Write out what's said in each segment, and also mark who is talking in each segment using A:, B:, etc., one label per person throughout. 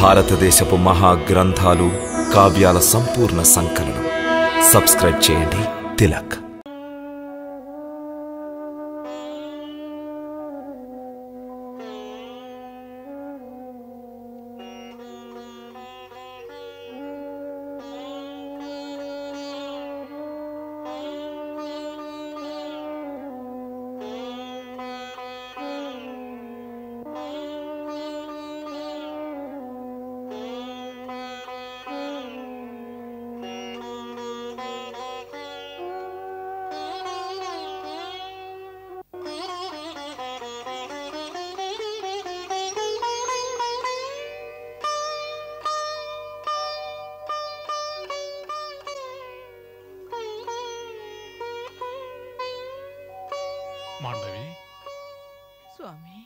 A: భారతదేశపు మహాగ్రంథాలు కావ్యాల సంపూర్ణ సంకలనం. సబ్స్క్రైబ్ చేయండి తిలక్.
B: మాండవి,
C: స్వామి,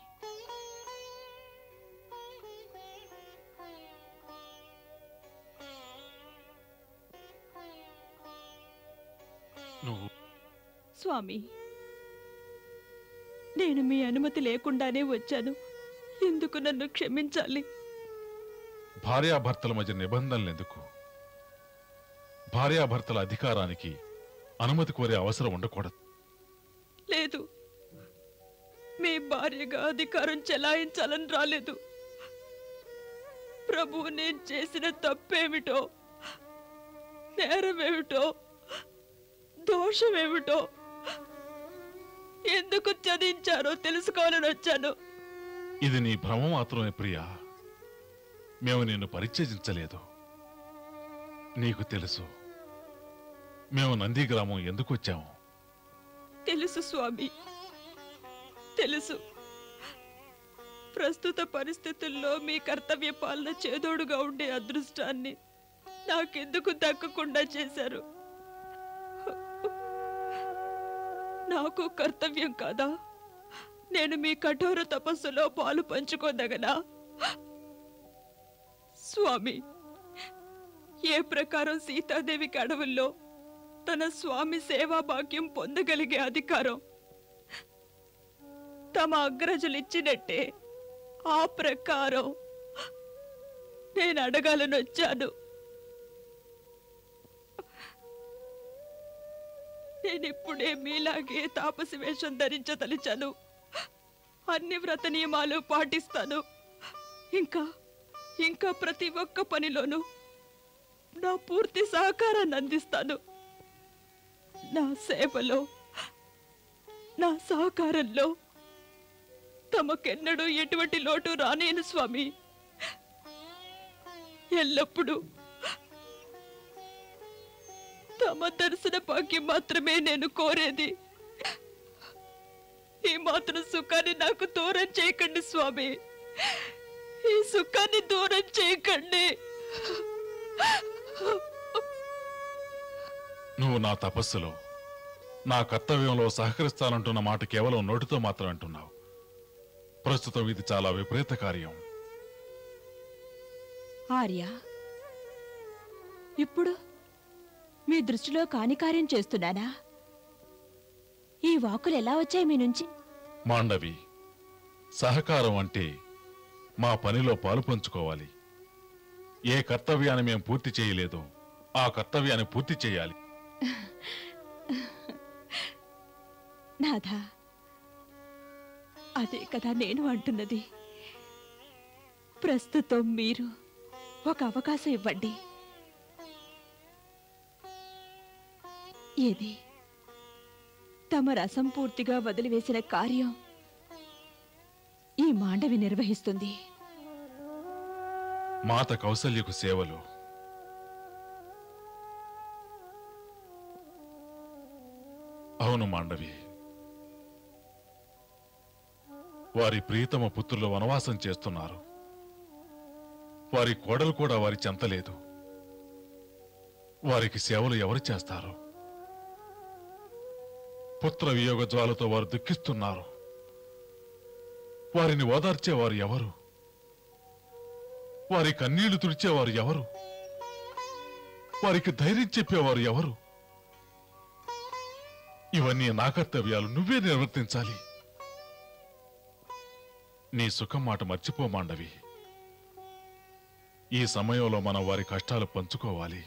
B: నువ్వు
C: స్వామి, నేను మీ అనుమతి లేకుండానే వచ్చాను. ఎందుకు నన్ను క్షమించాలి?
B: భార్యాభర్తల మధ్య నిబంధనలు ఎందుకు? భార్యాభర్తల అధికారానికి అనుమతి కోరే అవసరం ఉండకూడదు.
C: లేదు, మీ భార్యగా అధికారం చెలాయించాలని రాలేదు. ప్రభు, నేను చేసిన తప్పేమిటో, నేరమేమిటో, దోషమేమిటో, ఎందుకు చదించారో తెలుసుకోవాలని వచ్చాను.
B: ఇది నీ భ్రమ మాత్రమే ప్రియా. మేము నిన్ను పరిత్యజించలేదు. నీకు తెలుసు మేము నందిగ్రామం ఎందుకు వచ్చాము.
C: తెలుసు స్వామి, తెలుసు. ప్రస్తుత పరిస్థితుల్లో మీ కర్తవ్య పాలన చేదోడుగా ఉండే అదృష్టాన్ని నాకెందుకు దక్కకుండా చేశారు? నాకు కర్తవ్యం కాదా? నేను మీ కఠోర తపస్సులో పాలు పంచుకోదగనా? స్వామి, ఏ ప్రకారం సీతాదేవికి అడవుల్లో తన స్వామి సేవా భాగ్యం పొందగలిగే అధికారం తమ అగ్రజులిచ్చినట్టే, ఆ ప్రకారం నేను అడగాలని వచ్చాను. నేనిప్పుడే మీలాగే తాపసి వేషం ధరించదలిచాను. అన్ని వ్రత నియమాలు పాటిస్తాను. ఇంకా ప్రతి ఒక్క పనిలోనూ నా పూర్తి సహకారాన్ని అందిస్తాను. నా సేవలో, నా సహకారంలో తమకెన్నడూ ఎటువంటి లోటు రానేను స్వామి. ఎల్లప్పుడూ తమ దర్శన భాగ్యం మాత్రమే నేను కోరేది. ఈ మాత్రం సుఖాన్ని నాకు దూరం చేయకండి స్వామి. ఈ సుఖాన్ని దూరం చేయకండి.
B: నువ్వు నా తపస్సులో, నా కర్తవ్యంలో సహకరిస్తానంటున్న మాట కేవలం నోటితో మాత్రం అంటున్నావు. ప్రస్తుతం ఇది చాలా విపరీత కార్యం.
C: ఆర్య, ఇప్పుడు మీ దృష్టిలో కాని కార్యం చేస్తున్నానా? ఈ వాకులు ఎలా వచ్చాయి మీ నుంచి?
B: మాండవి, సహకారం అంటే మా పనిలో పాలు పంచుకోవాలి. ఏ కర్తవ్యాన్ని మేము పూర్తి చేయలేదో ఆ కర్తవ్యాన్ని పూర్తి చేయాలి.
C: నాథా, అదే కదా నేను అంటున్నది. ప్రస్తుతం మీరు ఒక అవకాశం ఇవ్వండి. ఏది తమరు అసంపూర్తిగా వదిలివేసిన కార్యం ఈ మాండవి నిర్వహిస్తుంది.
B: మాత కౌసల్యకు సేవలు అవును మాండవి. వారి ప్రియతమ పుత్రులు వనవాసం చేస్తున్నారు. వారి కోడలు కూడా వారి చెంతలేదు. వారికి సేవలు ఎవరు చేస్తారు? పుత్ర వియోగ జ్వాలతో వారు దుఃఖిస్తున్నారు. వారిని ఓదార్చేవారు ఎవరు? వారి కన్నీళ్లు తుడిచేవారు ఎవరు? వారికి ధైర్యం చెప్పేవారు ఎవరు? ఇవన్నీ నా కర్తవ్యాలు, నువ్వే నిర్వర్తించాలి. నీ సుఖం మాట మర్చిపో మాండవి. ఈ సమయంలో మనం వారి కష్టాలు పంచుకోవాలి.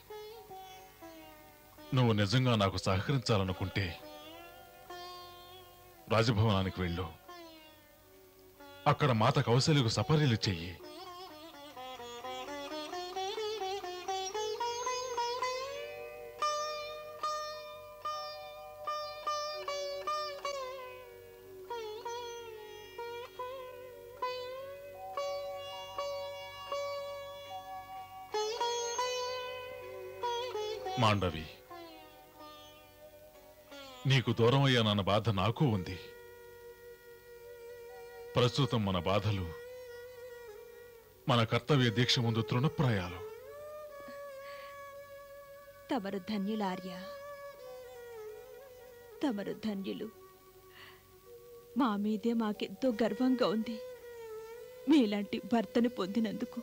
B: నువ్వు నిజంగా నాకు సహకరించాలనుకుంటే రాజభవనానికి వెళ్ళు. అక్కడ మాత కౌశల్యకు సపర్యలు చెయ్యి. మాండవి, నీకు దూరం అయ్యానన్న బాధ నాకు ఉంది. ప్రస్తుతం మన బాధలు మన కర్తవ్య దీక్ష ముందు తృణప్రాయాలు.
C: తమరు ధన్యులార్య, తమరు ధన్యులు. మా మీదే మాకెంతో గర్వంగా ఉంది మీలాంటి భర్తను పొందినందుకు.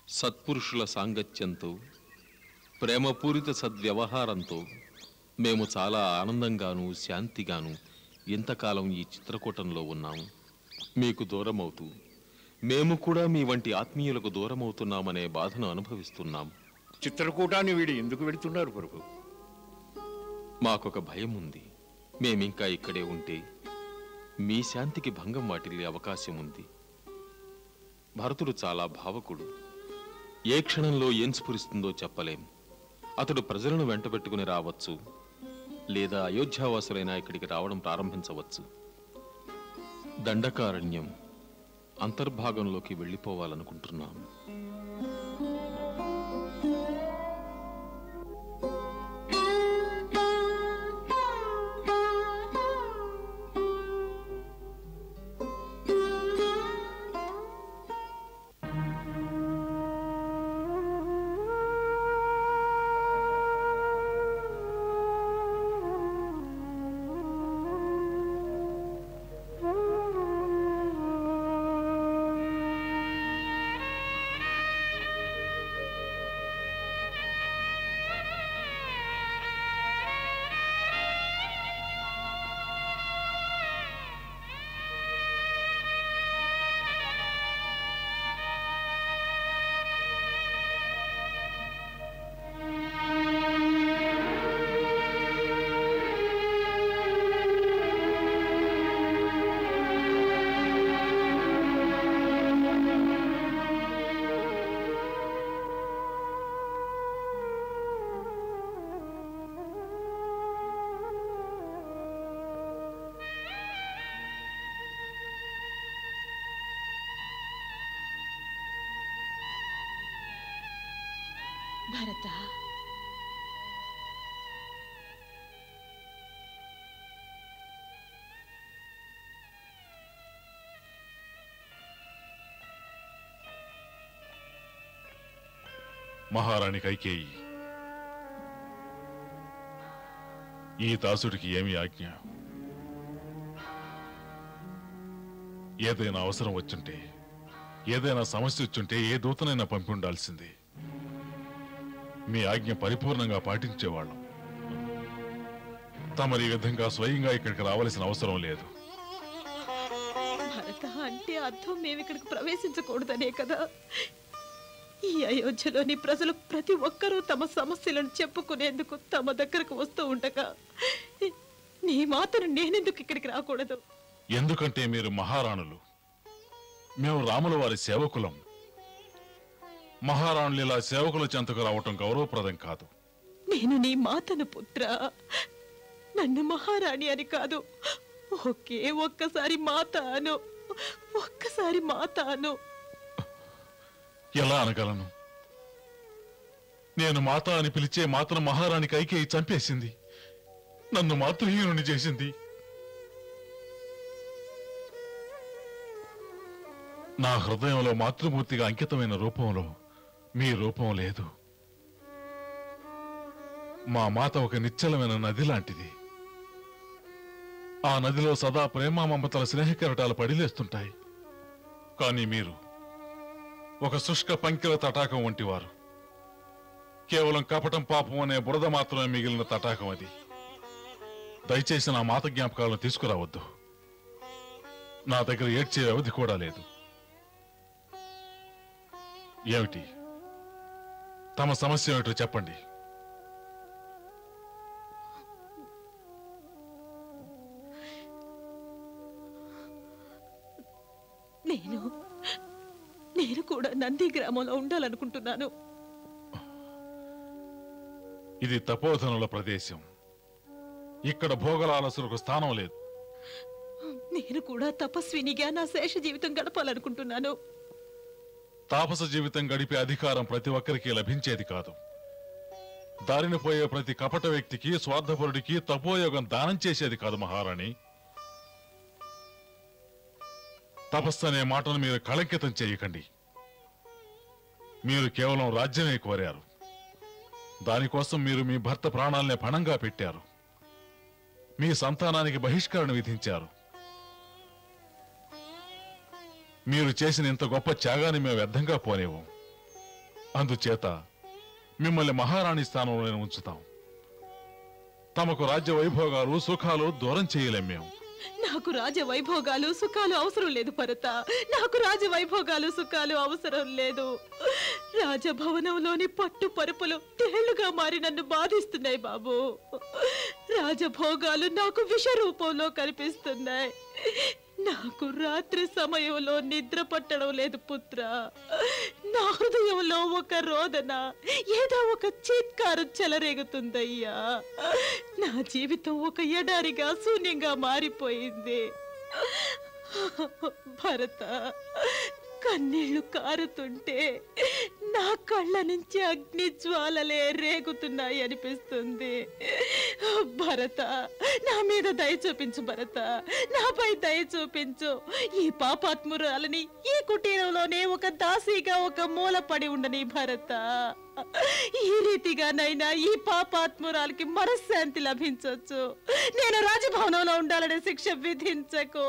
D: సత్పురుషుల సాంగత్యంతో, ప్రేమపూరిత సద్వ్యవహారంతో మేము చాలా ఆనందంగాను శాంతిగాను ఇంతకాలం ఈ చిత్రకూటంలో ఉన్నాము. మీకు దూరమవుతూ మేము కూడా మీ వంటి ఆత్మీయులకు దూరమవుతున్నామనే బాధను అనుభవిస్తున్నాం.
E: చిత్రకూటాన్ని వీడి ఎందుకు వెళుతున్నారు ప్రభు?
D: మాకొక భయం ఉంది. మేమింకా ఇక్కడే ఉంటే మీ శాంతికి భంగం వాటిల్లే అవకాశం ఉంది. భరతుడు చాలా భావకుడు. ఏ క్షణంలో ఏం స్ఫురిస్తుందో చెప్పలేం. అతడు ప్రజలను వెంటబెట్టుకుని రావచ్చు, లేదా అయోధ్యావాసులైనా ఇక్కడికి రావడం ప్రారంభించవచ్చు. దండకారణ్యం అంతర్భాగంలోకి వెళ్ళిపోవాలనుకుంటున్నాం.
C: భరత,
B: మహారాణి కైకేయి, ఈ దాసుడికి ఏమి ఆజ్ఞ? ఏదైనా అవసరం వచ్చుంటే, ఏదైనా సమస్య వచ్చుంటే ఏ దూతనైనా పంపి ఉండాల్సింది. మీ ఆజ్ఞ పరిపూర్ణంగా పాటించేవాళ్ళం. తమరి ఈ విధంగా స్వయంగా ఇక్కడికి రావాల్సిన అవసరం లేదు.
C: భరత అంటే అర్థం మేమిక్కడికి ప్రవేశించకూడదనే కదా. ఈ అయోధ్యలోని ప్రజలు ప్రతి ఒక్కరూ తమ సమస్యలను చెప్పుకునేందుకు తమ దగ్గరకు వస్తూ ఉండగా నీ మాతను నేనెందుకు ఇక్కడికి రాకూడదు?
B: ఎందుకంటే మీరు మహారాణులు, మేము రాముల వారి సేవకులం. మహారాణులు ఇలా సేవకుల చెంతకు రావటం గౌరవప్రదం కాదు.
C: నేను నీ మాతను పుత్ర, నన్ను మహారాణి అని కాదు, ఒకే ఒక్కసారి మాత అను, ఒక్కసారి మాత అను.
B: ఎలా అనగలను? నేను మాత అని పిలిచే మాతను మహారాణి కైకేయి చంపేసింది, నన్ను మాతృహీనుని చేసింది. నా హృదయంలో మాతృమూర్తిగా అంకితమైన రూపంలో మీ రూపం లేదు. మా మాత ఒక నిశ్చలమైన నది లాంటిది. ఆ నదిలో సదా ప్రేమ మమతల స్నేహకెరటాలు పడిలేస్తుంటాయి. కానీ మీరు ఒక శుష్క పంకిల తటాకం వంటివారు. కేవలం కపటం పాపం అనే బురద మాత్రమే మిగిలిన తటాకం అది. దయచేసి నా మాత జ్ఞాపకాలను తీసుకురావద్దు. నా దగ్గర ఏడ్చే వ్యవధి కూడా లేదు. ఏమిటి తమ సమస్య ఏమిటో చెప్పండి.
C: నేను కూడా నంది గ్రామంలో ఉండాలనుకుంటున్నాను.
B: ఇది తపోధనుల ప్రదేశం. ఇక్కడ భోగలాలసులకు స్థానం లేదు.
C: నేను కూడా తపస్వినిగా నా శేష జీవితం గడపాలనుకుంటున్నాను.
B: తాపస జీవితం గడిపే అధికారం ప్రతి ఒక్కరికి లభించేది కాదు. దారిని పోయే ప్రతి కపట వ్యక్తికి, స్వార్థపరుడికి తపోయోగం దానం చేసేది కాదు మహారాణి. తపస్సు అనే మాటను మీరు కళంకితం చేయకండి. మీరు కేవలం రాజ్యమే కోరారు. దానికోసం మీరు మీ భర్త ప్రాణాలనే పణంగా పెట్టారు. మీ సంతానానికి బహిష్కరణ విధించారు. మీరు చేసిన ఇంత గొప్ప త్యాగాన్ని మేము వ్యర్థంగా పోనేవు. అందుచేత మిమ్మల్ని మహారాణి స్థానంలో ఉంచుతాం. తమకు రాజ్య వైభోగాలు సుఖాలు దూరం చేయలేం మేము.
C: నాకు రాజ వైభోగాలు సుఖాలు అవసరం లేదు భరత. నాకు రాజ వైభోగాలు సుఖాలు అవసరం లేదు. రాజభవనంలోని పట్టు పరుపులు తేళ్లుగా మారి నన్ను బాధిస్తున్నాయి బాబు. రాజభోగాలు నాకు విష రూపంలో కనిపిస్తున్నాయి. నాకు రాత్రి సమయంలో నిద్ర పట్టడం లేదు పుత్ర. నా హృదయంలో ఒక రోదన, ఏదో ఒక చీత్కారం చెలరేగుతుందయ్యా. నా జీవితం ఒక ఎడారిగా శూన్యంగా మారిపోయింది భరత. కన్నీళ్లు కారుతుంటే నా కళ్ళ నుంచి అగ్ని జ్వాలలే రేగుతున్నాయి అనిపిస్తుంది. భరత, నా మీద దయ చూపించు భరత. నాపై దయ చూపించు. ఈ పాపాత్మురాలని ఈ కుటీరంలోనే ఒక దాసిగా ఒక మూల పడి ఉండని భరత. ఈ రీతిగానైనా ఈ పాపాత్మురాలకి మనశ్శాంతి లభించొచ్చు. నేను రాజభవనంలో ఉండాలనే శిక్ష విధించకు.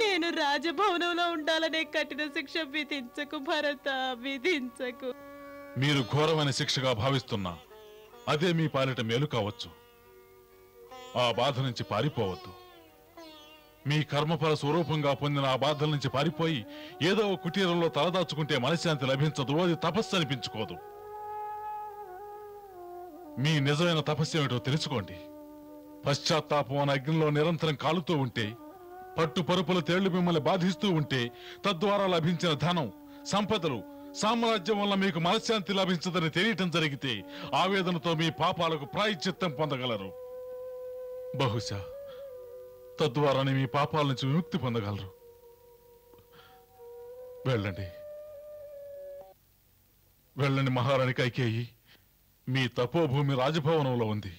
C: నేను రాజభవనంలో ఉండాలనే కఠిన శిక్ష విధించకు భరత, విధించకు.
B: మీరు ఘోరమైన శిక్షగా భావిస్తున్నా అదే మీ పాలిట మేలు కావచ్చు. ఆ బాధ నుంచి పారిపోవద్దు. మీ కర్మఫల స్వరూపంగా పొందిన ఆ బాధల నుంచి పారిపోయి ఏదో కుటీరంలో తలదాచుకుంటే మనశ్శాంతి లభించదు. అది తపస్సు అనిపించుకోదు. మీ నిజమైన తపస్సు ఏమిటో తెలుసుకోండి. పశ్చాత్తాపం అనే అగ్నిలో నిరంతరం కాలుతూ ఉంటే, పట్టు పరుపుల తేళ్లు మిమ్మల్ని బాధిస్తూ ఉంటే, తద్వారా లభించిన ధనం, సంపదలు, సామ్రాజ్యం వల్ల మీకు మనశ్శాంతి లభించదని తెలియటం జరిగితే ఆవేదనతో మీ పాపాలకు ప్రాయశ్చిత్తం పొందగలరు. బహుశా తద్వారానే మీ పాపాల నుంచి విముక్తి పొందగలరు. వెళ్ళండి, వెళ్ళండి మహారాణి కైకేయి. మీ తపోభూమి రాజభవనంలో ఉంది.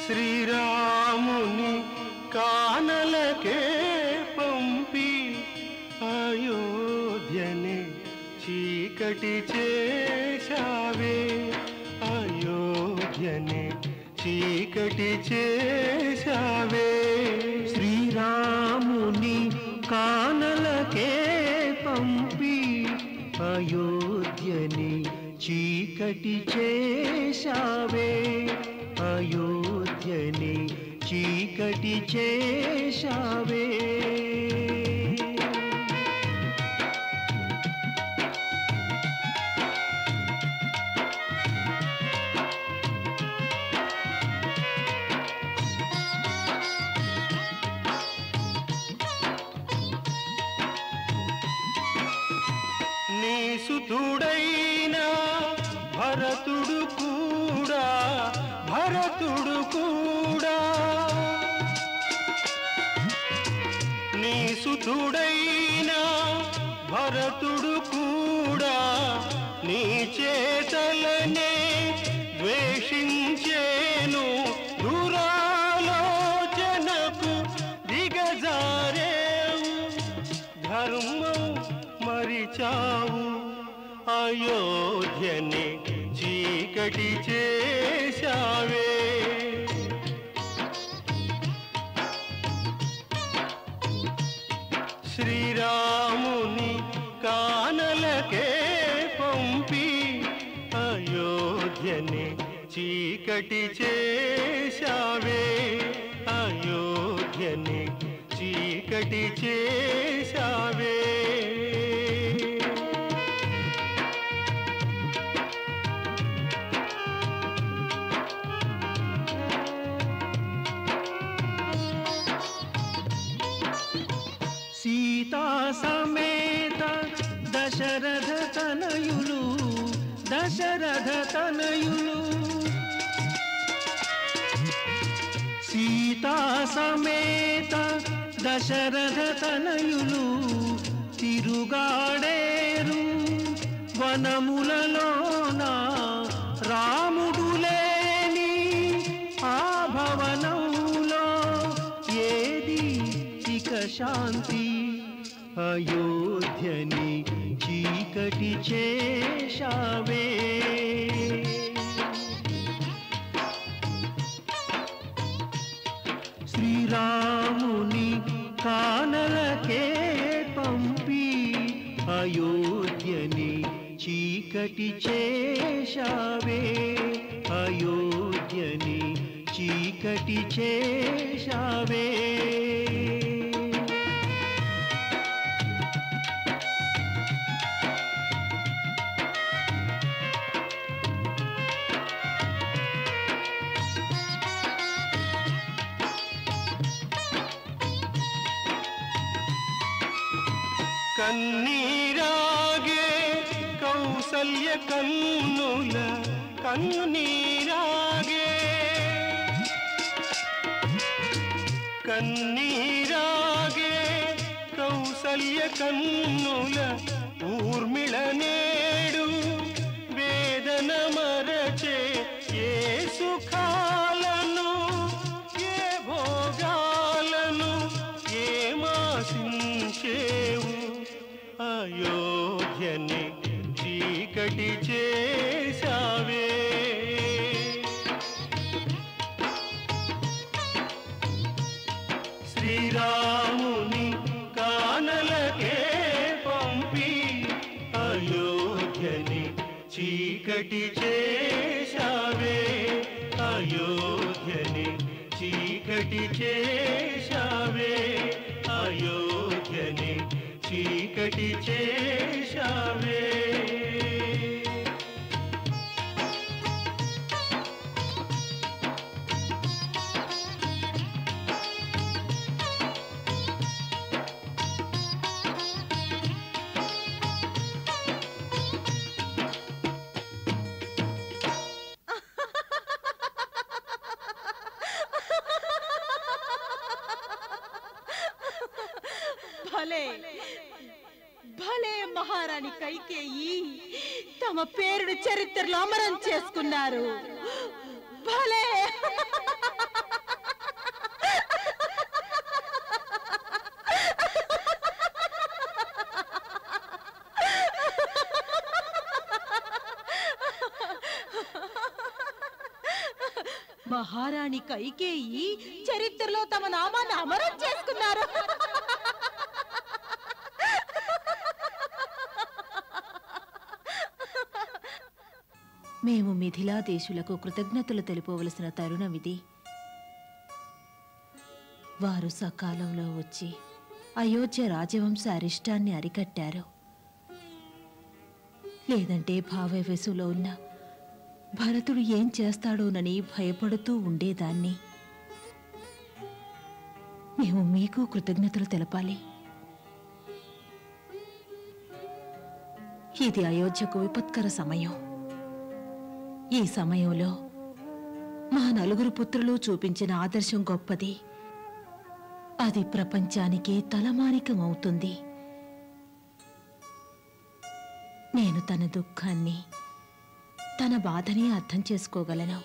F: శ్రీరాముని కానలకే పంపి అయోధ్యని చీకటి చేశావే. అయోధ్యని చీకటి చేశావే. శ్రీరాముని కానలకే పంపి అయోధ్యని చీకటి చేశావే. అయోధ్యని చీకటి చేశావే. సుతుడైన భరతుడు కూడా నీ సుతుడైన భరతుడు కూడా నీ చేతలనే ద్వేషించేను దురాలోచనకు దిగజారేవు ధర్మం మరిచావు అయోధ్యని చీకటి చేశావే శ్రీరాముని కానలకే పంపి అయోధ్యని చీకటి చేశావే అయోధ్యని చీకటి చేశావే సీతా సమేత దశరథ తనయులు సీతా సమేత దశరథ తనయులు తిరుగాడేరు వనములలోన రాముడు లేని ఆ భవనంలో ఏది ఇక శాంతి అయోధ్యని చీకటి చేశావే శ్రీరాముని కానలకే పంపి అయోధ్యని చీకటి చేశావే అయోధ్యని చీకటి చేశావే కన్నీరాగే కౌసల్య కన్నుల కన్నీరాగే కౌసల్య కన్నుల ఊర్మిళ నేడు వేదన మరచే ఏ సుఖాలను ఏ భోగాలను ఏమాశించేవు అయోధ్యని చీకటి చేశావే శ్రీరాముని కానలకే పంపి అయోధ్యని చీకటి చేశావే అయోధ్యని చీకటి చేశావే అయోధ్యని చీకటి చేశావే
C: భలే మహారాణి కైకేయి తమ పేరును చరిత్రలో అమరం చేసుకున్నారు. భలే మహారాణి కైకేయి చరిత్రలో తమ నామాన్ని అమరం చేసుకున్నారు. మేము మిథిలాదేశులకు కృతజ్ఞతలు తెలుపవలసిన తరుణమిది. వారు సకాలంలో వచ్చి అయోధ్య రాజవంశ అరిష్టాన్ని అరికట్టారు. లేదంటే భావవేశంలో ఉన్న భరతుడు ఏం చేస్తాడోనని భయపడుతూ ఉండేదాన్ని. మేము మీకు కృతజ్ఞతలు తెలపాలి. ఇది అయోధ్యకు విపత్కర సమయం. ఈ సమయంలో మా నలుగురు పుత్రులు చూపించిన ఆదర్శం గొప్పది. అది ప్రపంచానికే తలమానికమవుతుంది. నేను తన దుఃఖాన్ని, తన బాధని అర్థం చేసుకోగలను.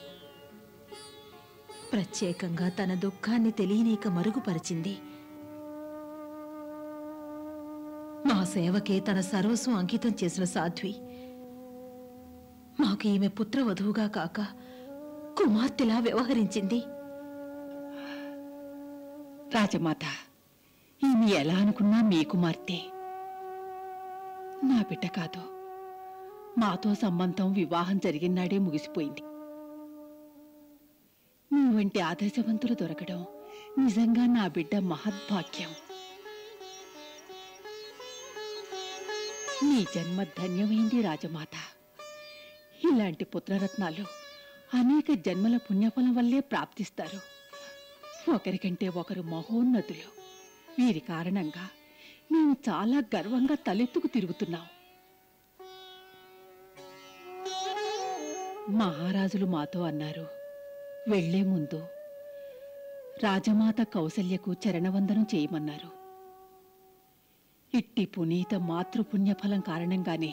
C: ప్రత్యేకంగా తన దుఃఖాన్ని తెలియనీక మరుగుపరిచింది. మా సేవకే తన సర్వస్వం అంకితం చేసిన సాధ్వి మాకు ఈమె పుత్రవధువుగా కాక కుమార్తెలా వ్యవహరించింది.
G: రాజమాత, ఈమె ఎలా అనుకున్నా మీ కుమార్తె. నా బిడ్డ కాదు. మాతో సంబంధం వివాహం జరిగినాడే ముగిసిపోయింది. మీ వంటి ఆదర్శవంతులు దొరకడం నిజంగా నా బిడ్డ మహద్భాగ్యం. నీ జన్మ ధన్యమైంది రాజమాత. ఇలాంటి పుత్రరత్నాలు అనేక జన్మల పుణ్యఫలం వల్లే ప్రాప్తిస్తారు. ఒకరికంటే ఒకరు మహోన్నతులు. వీరి కారణంగా మేము చాలా గర్వంగా తలెత్తుకు తిరుగుతున్నాం. మహారాజులు మాతో అన్నారు, వెళ్లే ముందు రాజమాత కౌసల్యకు చరణవందనం చేయమన్నారు. ఇట్టి పునీత మాతృపుణ్యఫలం కారణంగానే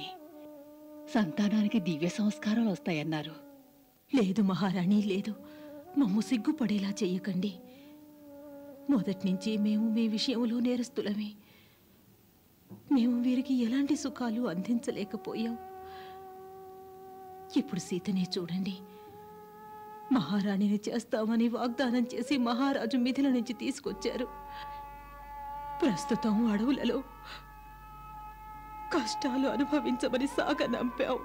G: సంతానానికి దివ్య సంస్కారాలు వస్తాయన్నారు.
C: లేదు మహారాణి, లేదు. మమ్ము సిగ్గుపడేలా చెయ్యకండి. మొదట్నుంచి మేము మీ విషయంలో నేరస్తులమే. మేము వీరికి ఎలాంటి సుఖాలు అందించలేకపోయాం. ఇప్పుడు సీతనే చూడండి. మహారాణిని చేస్తామని వాగ్దానం చేసి మహారాజు మిథిల నుంచి తీసుకొచ్చారు. ప్రస్తుతం అడవులలో కష్టాలు అనుభవించమని సాగనంపాం.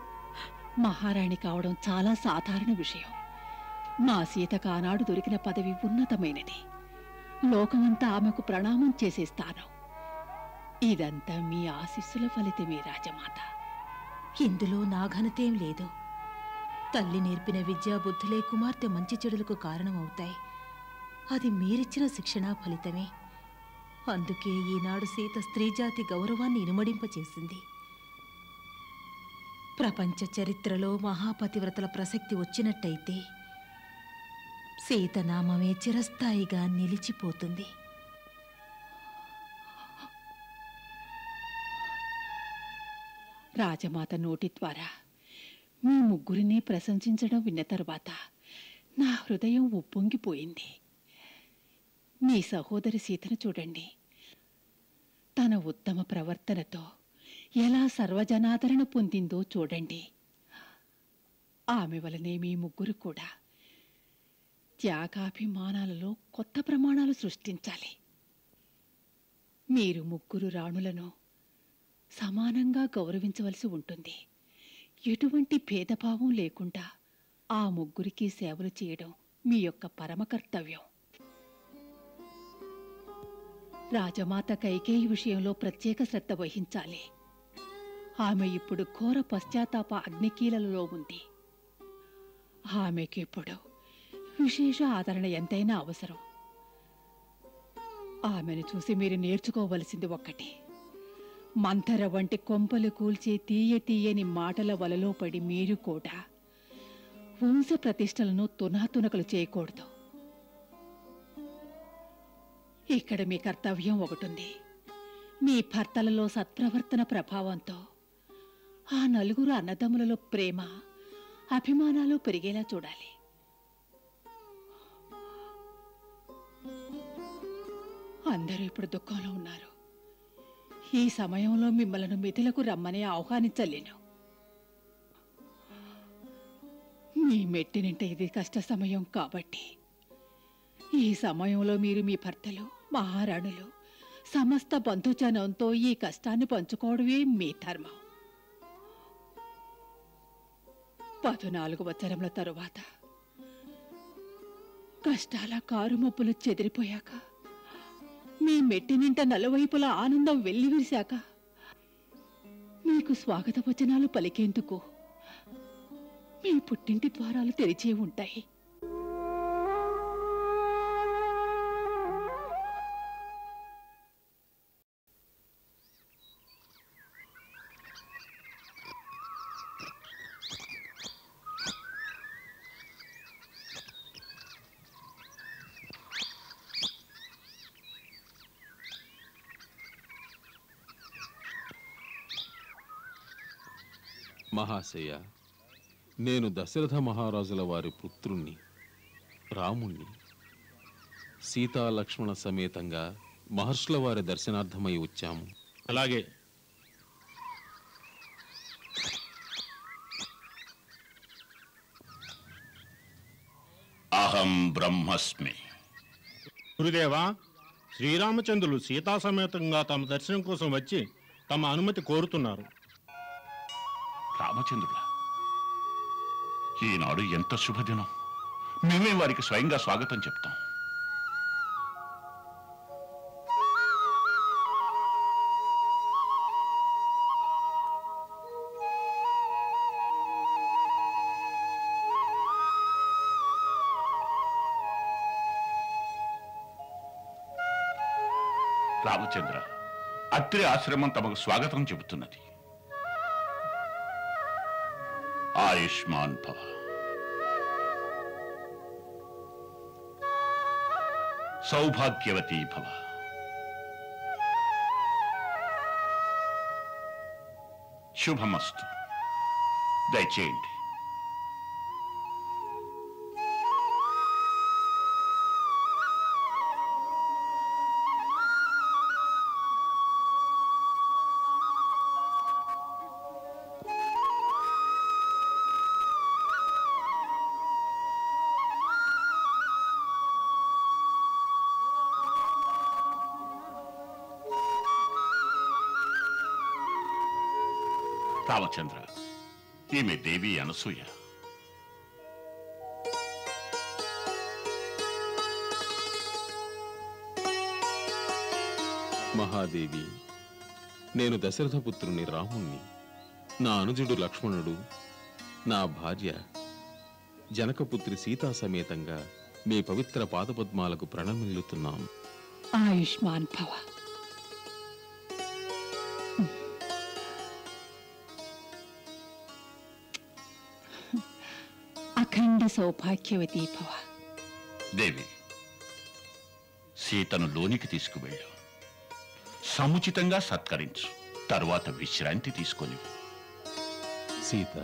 G: మహారాణి కావడం చాలా సాధారణ విషయం. మా సీతకు ఆనాడు దొరికిన పదవి ఉన్నతమైనది. లోకమంతా ఆమెకు ప్రణామం చేసే స్థానం. ఇదంతా మీ ఆశీస్సుల ఫలితమే రాజమాత.
C: ఇందులో నా ఘనతేం లేదు. తల్లి నేర్పిన విద్యా బుద్ధులే కుమార్తె మంచి చెడులకు కారణమవుతాయి. అది మీరిచ్చిన శిక్షణా ఫలితమే. అందుకే ఈనాడు సీత స్త్రీజాతి గౌరవాన్ని ఇనుమడింపచేసింది. ప్రపంచ చరిత్రలో మహాపతివ్రతల ప్రసక్తి వచ్చినట్టయితే సీతనామమే చిరస్థాయిగా నిలిచిపోతుంది.
G: రాజమాత నోటి ద్వారా మీ ముగ్గురిని ప్రశంసించడం విన్న తరువాత నా హృదయం ఉప్పొంగిపోయింది. మీ సహోదరి సీతను చూడండి. తన ఉత్తమ ప్రవర్తనతో ఎలా సర్వజనాదరణ పొందిందో చూడండి. ఆమె వలనే మీ ముగ్గురు కూడా త్యాగాభిమానాలలో కొత్త ప్రమాణాలు సృష్టించాలి. మీరు ముగ్గురు రాణులను సమానంగా గౌరవించవలసి ఉంటుంది. ఎటువంటి భేదభావం లేకుండా ఆ ముగ్గురికి సేవలు చేయడం మీ యొక్క పరమ కర్తవ్యం. రాజమాత కైకేయి విషయంలో ప్రత్యేక శ్రద్ధ వహించాలి. ఆమె ఇప్పుడు ఘోర పశ్చాత్తాప అగ్నికీలలో ఉంది. ఆమెకిప్పుడు విశేష ఆదరణ ఎంతైనా అవసరం. ఆమెను చూసి మీరు నేర్చుకోవలసింది ఒక్కటి. మంథర వంటి కొంపలు కూల్చే తీయని మాటల వలలో పడి మీరు కూడా వంశ ప్రతిష్టలను తునాతునకలు చేయకూడదు. ఇక్కడ మీ కర్తవ్యం ఒకటుంది. మీ భర్తలలో సత్ప్రవర్తన ప్రభావంతో ఆ నలుగురు అన్నదమ్ములలో ప్రేమ, అభిమానాలు పెరిగేలా చూడాలి. అందరూ ఇప్పుడు దుఃఖంలో ఉన్నారు. ఈ సమయంలో మిమ్మల్ని మిథిలకు రమ్మని ఆహ్వానించలేను. మీ మెట్టినింటే ఇది కష్ట సమయం కాబట్టి ఈ సమయంలో మీరు మీ భర్తలు, మహారాణులు, సమస్త బంధుజనంతో ఈ కష్టాన్ని పంచుకోవడమే మీ ధర్మం. 14 సంవత్సరముల తరువాత కష్టాల కారుమబ్బులు చెదిరిపోయాక, మీ మెట్టినింట నలువైపుల ఆనందం వెల్లివిరిశాక మీకు స్వాగత వచనాలు పలికేందుకు మీ పుట్టింటి ద్వారాలు తెరిచే ఉంటాయి.
D: మహాశయ, నేను దశరథ మహారాజుల వారి పుత్రుణ్ణి, రాముణ్ణి. సీతా లక్ష్మణ సమేతంగా మహర్షుల వారి దర్శనార్థమై వచ్చాము.
F: అలాగే.
E: అహం బ్రహ్మస్మి.
F: గురుదేవా, శ్రీరామచంద్రులు సీతా సమేతంగా తమ దర్శనం కోసం వచ్చి తమ అనుమతి కోరుతున్నారు.
E: రామచంద్రుల, ఈనాడు ఎంత శుభదినం. మేమే వారికి స్వయంగా స్వాగతం చెప్తాం. రామచంద్ర, అత్రి ఆశ్రమం తమకు స్వాగతం చెబుతున్నది. ఆయుష్మాన్ భవ. సౌభాగ్యవతీ భవ. శుభమస్తు. దయచేయండి. రామచంద్ర, ఈమె దేవి అనసూయ.
D: మహాదేవి, నేను దశరథ పుత్రుని రాముణ్ణి. నా అనుజుడు లక్ష్మణుడు, నా భార్య జనకపుత్రి సీతా సమేతంగా మీ పవిత్ర పాదపద్మాలకు ప్రణమిల్లుతున్నాం.
G: ఆయుష్మాన్ భవ. అఖండ సౌభాగ్యవతీ భవ.
E: దేవి, సీతను లోనికి తీసుకువెళ్ళు. సముచితంగా సత్కరించు. తరువాత విశ్రాంతి తీసుకొని.
D: సీత,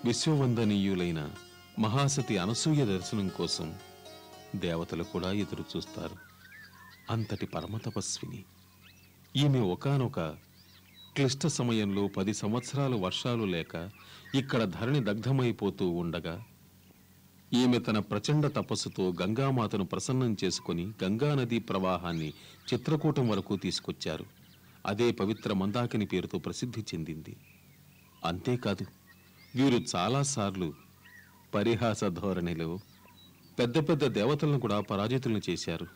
D: విశ్వవందనీయులైన మహాసతి అనసూయ దర్శనం కోసం దేవతలు కూడా ఎదురు చూస్తారు. అంతటి పరమతపస్విని ఈమె ఒకానొక క్లిష్ట సమయంలో 10 సంవత్సరాలు వర్షాలు లేక ఇక్కడ ధరణి దగ్ధమైపోతూ ఉండగా ఈమె తన ప్రచండ తపస్సుతో గంగామాతను ప్రసన్నం చేసుకుని గంగానదీ ప్రవాహాన్ని చిత్రకూటం వరకు తీసుకొచ్చారు. అదే పవిత్ర మందాకిని పేరుతో ప్రసిద్ధి చెందింది. అంతేకాదు, వీరు చాలాసార్లు పరిహాస ధోరణిలో పెద్ద పెద్ద దేవతలను కూడా పరాజితులను చేశారు.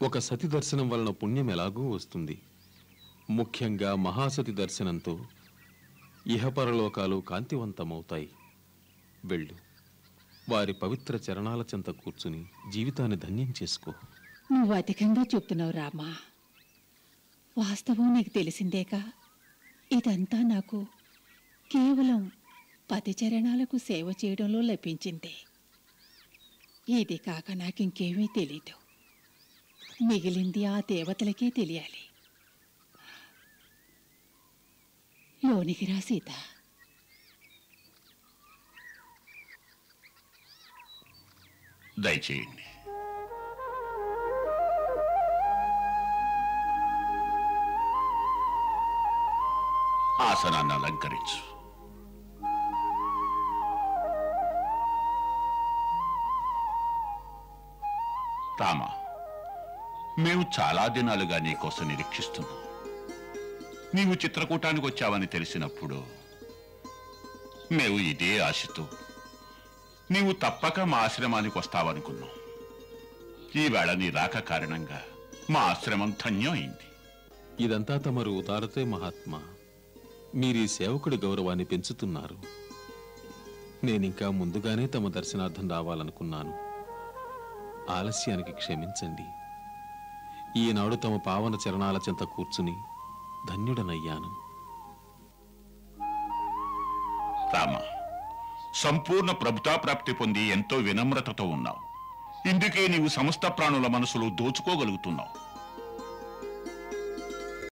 D: ఒక సతి దర్శనం వలన పుణ్యం ఎలాగూ వస్తుంది. ముఖ్యంగా మహాసతి దర్శనంతో ఇహపరలోకాలు కాంతివంతమవుతాయి. వెళ్ళు, వారి పవిత్ర చరణాల చెంత కూర్చుని జీవితాన్ని ధన్యం చేసుకో.
G: నువ్వు అధికంగా చెప్తున్నావు రామా. వాస్తవం నీకు తెలిసిందేగా. ఇదంతా నాకు కేవలం 10 చరణాలకు సేవ చేయడంలో లభించింది. ఇది కాక నాకింకేమీ తెలీదు. మిగిలింది ఆ దేవతలకే తెలియాలి. లోనికి రా సీత.
E: దయచేయండి. ఆసనాన్ని అలంకరించు. రామ, మేము చాలా దినాలుగా నీకోసం నిరీక్షిస్తున్నాం. నీవు చిత్రకూటానికి వచ్చావని తెలిసినప్పుడు మేము ఇదే ఆశతో నీవు తప్పక మా ఆశ్రమానికి వస్తావనుకున్నాం. ఈవేళ నీ రాక కారణంగా మా ఆశ్రమం ధన్యం అయింది.
D: ఇదంతా తమరు ఉదారతే మహాత్మా. మీరీ సేవకుడి గౌరవాన్ని పెంచుతున్నారు. నేనింకా ముందుగానే తమ దర్శనార్థం రావాలనుకున్నాను. ఆలస్యానికి క్షమించండి. ఈనాడు తమ పావన చరణాల చెంత కూర్చుని ధన్యుడనయ్యాను.
E: రామ, సంపూర్ణ ప్రభుతాప్రాప్తి పొంది ఎంతో వినమ్రతతో ఉన్నావు. ఇందుకే నీవు సమస్త ప్రాణుల మనసులు దోచుకోగలుగుతున్నావు.